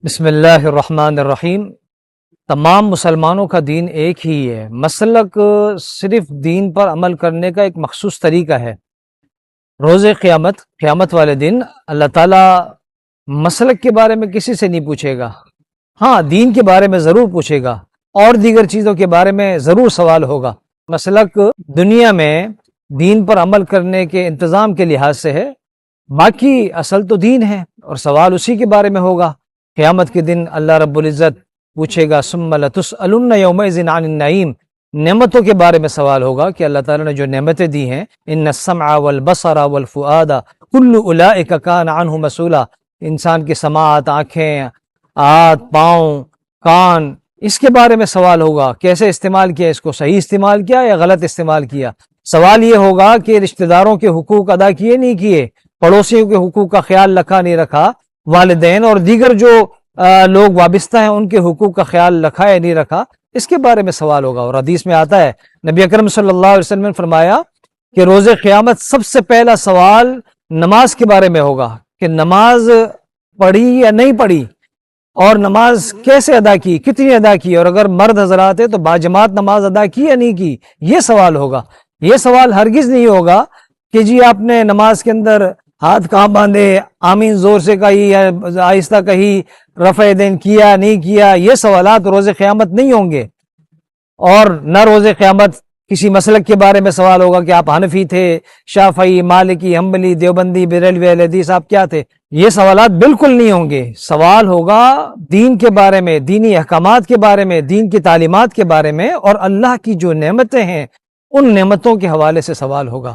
بسم اللہ الرحمن الرحیم۔ تمام مسلمانوں کا دین ایک ہی ہے، مسلک صرف دین پر عمل کرنے کا ایک مخصوص طریقہ ہے۔ روز قیامت والے دن اللہ تعالیٰ مسلک کے بارے میں کسی سے نہیں پوچھے گا، ہاں دین کے بارے میں ضرور پوچھے گا اور دیگر چیزوں کے بارے میں ضرور سوال ہوگا۔ مسلک دنیا میں دین پر عمل کرنے کے انتظام کے لحاظ سے ہے، باقی اصل تو دین ہے اور سوال اسی کے بارے میں ہوگا۔ قیامت کے دن اللہ رب العزت پوچھے گا ثم لتسألن یومئذ عن النعیم، نعمتوں کے بارے میں سوال ہوگا کہ اللہ تعالیٰ نے جو نعمتیں دی ہیں، ان السمع والبصر والفؤاد کل اولئک کان عنہ مسئولا، انسان کی سماعت، آنکھیں، ہاتھ، پاؤں، کان، اس کے بارے میں سوال ہوگا، کیسے استعمال کیا، اس کو صحیح استعمال کیا یا غلط استعمال کیا۔ سوال یہ ہوگا کہ رشتہ داروں کے حقوق ادا کیے نہیں کیے، پڑوسیوں کے حقوق کا خیال رکھا نہیں رکھا، والدین اور دیگر جو لوگ وابستہ ہیں ان کے حقوق کا خیال رکھا یا نہیں رکھا، اس کے بارے میں سوال ہوگا۔ اور حدیث میں آتا ہے، نبی اکرم صلی اللہ علیہ وسلم نے فرمایا کہ روز قیامت سب سے پہلا سوال نماز کے بارے میں ہوگا کہ نماز پڑھی یا نہیں پڑھی، اور نماز کیسے ادا کی، کتنی ادا کی، اور اگر مرد حضرات ہیں تو باجماعت نماز ادا کی یا نہیں کی، یہ سوال ہوگا۔ یہ سوال ہرگز نہیں ہوگا کہ جی آپ نے نماز کے اندر ہاتھ کہاں باندھے، آمین زور سے کہی یا آہستہ کہی، رفع دین کیا نہیں کیا، یہ سوالات روز قیامت نہیں ہوں گے۔ اور نہ روز قیامت کسی مسلک کے بارے میں سوال ہوگا کہ آپ حنفی تھے، شافعی، مالکی، حنبلی، دیوبندی، بریلوی، اہل حدیث، آپ کیا تھے، یہ سوالات بالکل نہیں ہوں گے۔ سوال ہوگا دین کے بارے میں، دینی احکامات کے بارے میں، دین کی تعلیمات کے بارے میں، اور اللہ کی جو نعمتیں ہیں ان نعمتوں کے حوالے سے سوال ہوگا۔